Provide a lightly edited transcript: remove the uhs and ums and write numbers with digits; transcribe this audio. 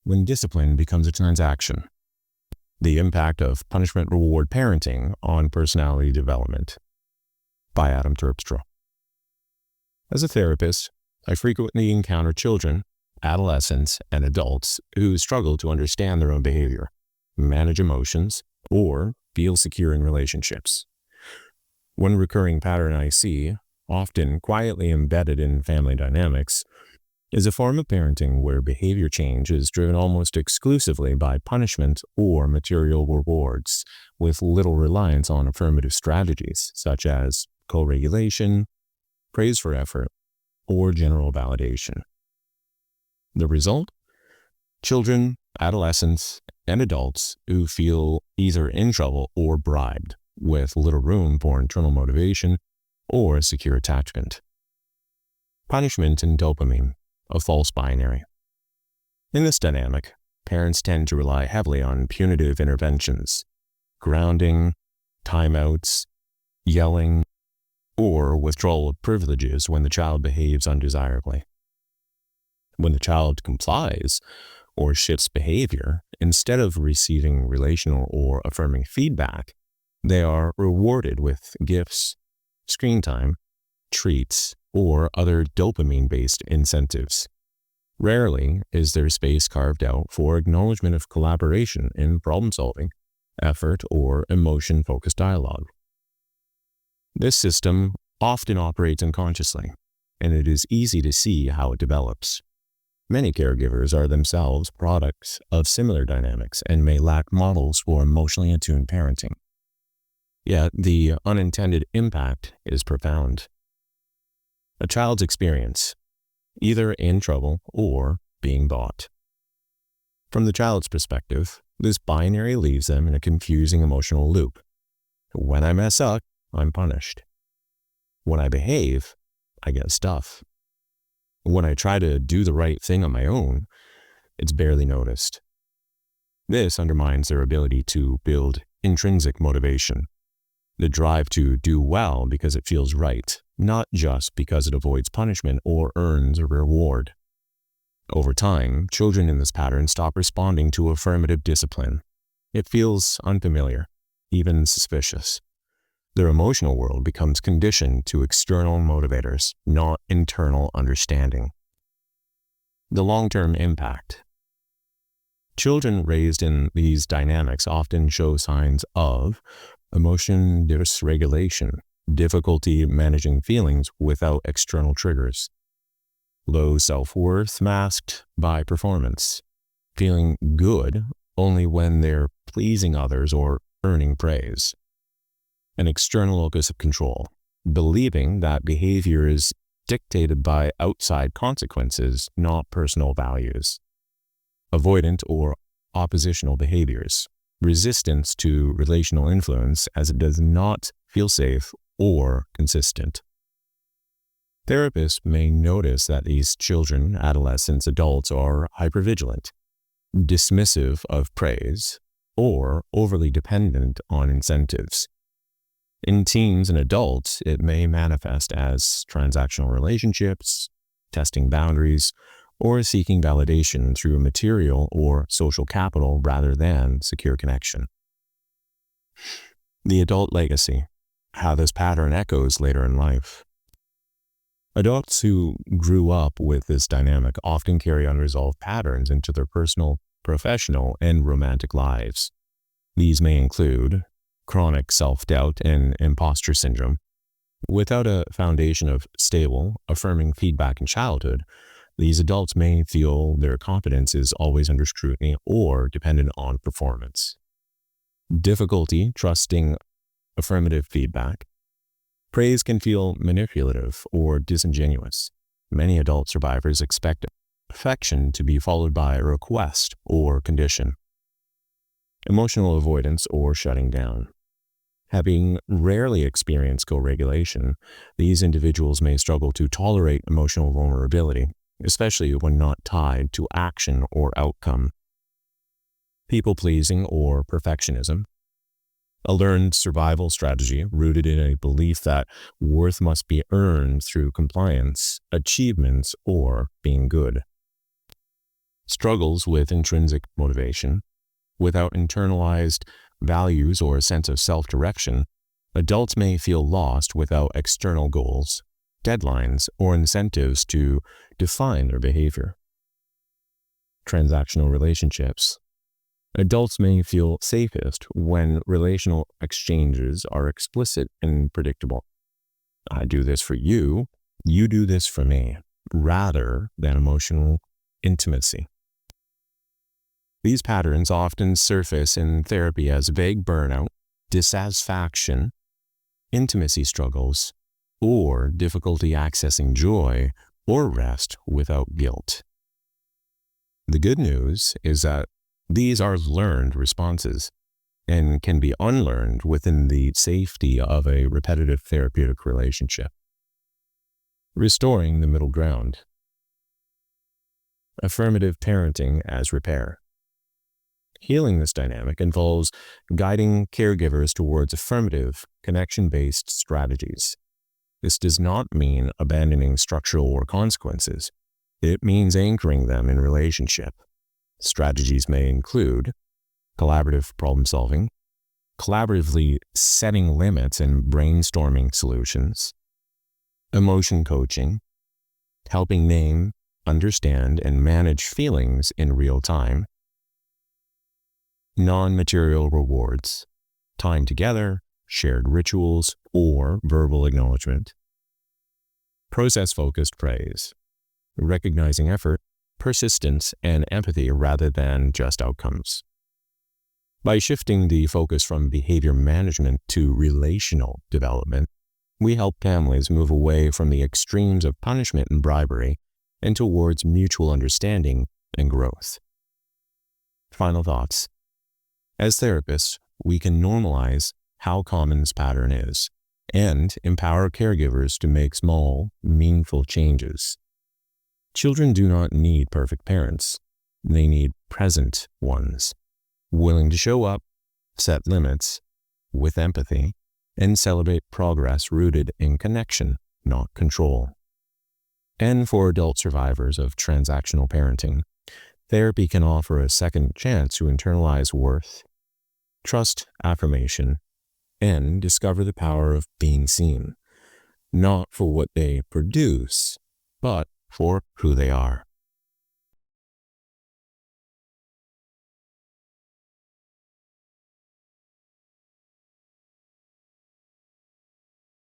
when discipline becomes a transaction. The impact of punishment-reward parenting on personality development, by Adam Terpstra. As a therapist, I frequently encounter children, adolescents, and adults who struggle to understand their own behavior, manage emotions, or feel secure in relationships. One recurring pattern I see, often quietly embedded in family dynamics, is a form of parenting where behavior change is driven almost exclusively by punishment or material rewards, with little reliance on affirmative strategies such as co-regulation, praise for effort, or general validation. The result? Children, adolescents, and adults who feel either in trouble or bribed, with little room for internal motivation or secure attachment. Punishment and dopamine, a false binary. In this dynamic, parents tend to rely heavily on punitive interventions, grounding, timeouts, yelling, or withdrawal of privileges when the child behaves undesirably. When the child complies or shifts behavior, instead of receiving relational or affirming feedback, they are rewarded with gifts, screen time, treats, or other dopamine-based incentives. Rarely is there space carved out for acknowledgement of collaboration in problem-solving, effort, or emotion-focused dialogue. This system often operates unconsciously, and it is easy to see how it develops. Many caregivers are themselves products of similar dynamics and may lack models for emotionally attuned parenting. Yet the unintended impact is profound. A child's experience, either in trouble or being bought. From the child's perspective, this binary leaves them in a confusing emotional loop. When I mess up, I'm punished. When I behave, I get stuff. When I try to do the right thing on my own, it's barely noticed. This undermines their ability to build intrinsic motivation, the drive to do well because it feels right, not just because it avoids punishment or earns a reward. Over time, children in this pattern stop responding to affirmative discipline. It feels unfamiliar, even suspicious. Their emotional world becomes conditioned to external motivators, not internal understanding. The long-term impact. Children raised in these dynamics often show signs of emotion dysregulation, difficulty managing feelings without external triggers, low self-worth masked by performance, feeling good only when they're pleasing others or earning praise, an external locus of control, believing that behavior is dictated by outside consequences, not personal values, avoidant or oppositional behaviors, resistance to relational influence as it does not feel safe or consistent. Therapists may notice that these children, adolescents, adults are hypervigilant, dismissive of praise, or overly dependent on incentives. In teens and adults, it may manifest as transactional relationships, testing boundaries, or seeking validation through material or social capital rather than secure connection. The adult legacy, how this pattern echoes later in life. Adults who grew up with this dynamic often carry unresolved patterns into their personal, professional, and romantic lives. These may include chronic self-doubt and imposter syndrome. Without a foundation of stable, affirming feedback in childhood, these adults may feel their confidence is always under scrutiny or dependent on performance. Difficulty trusting affirmative feedback. Praise can feel manipulative or disingenuous. Many adult survivors expect affection to be followed by a request or condition. Emotional avoidance or shutting down. Having rarely experienced co-regulation, these individuals may struggle to tolerate emotional vulnerability, especially when not tied to action or outcome. People-pleasing or perfectionism. A learned survival strategy rooted in a belief that worth must be earned through compliance, achievements, or being good. struggles with intrinsic motivation. Without internalized values or a sense of self-direction, adults may feel lost without external goals, deadlines, or incentives to define their behavior. Transactional relationships. Adults may feel safest when relational exchanges are explicit and predictable. I do this for you, you do this for me, rather than emotional intimacy. These patterns often surface in therapy as vague burnout, dissatisfaction, intimacy struggles, or difficulty accessing joy or rest without guilt. The good news is that these are learned responses and can be unlearned within the safety of a repetitive therapeutic relationship. Restoring the middle ground. Affirmative parenting as repair. Healing this dynamic involves guiding caregivers towards affirmative, connection-based strategies. This does not mean abandoning structural or consequences. It means anchoring them in relationship. Strategies may include collaborative problem-solving, collaboratively setting limits and brainstorming solutions, emotion coaching, helping name, understand, and manage feelings in real time, non-material rewards, time together, shared rituals, or verbal acknowledgement. Process-focused praise, recognizing effort, persistence, and empathy rather than just outcomes. By shifting the focus from behavior management to relational development, we help families move away from the extremes of punishment and bribery and towards mutual understanding and growth. Final thoughts. As therapists, we can normalize how common this pattern is and empower caregivers to make small, meaningful changes. Children do not need perfect parents. They need present ones, willing to show up, set limits, with empathy, and celebrate progress rooted in connection, not control. And for adult survivors of transactional parenting, therapy can offer a second chance to internalize worth, trust affirmation, and discover the power of being seen, not for what they produce, but for who they are.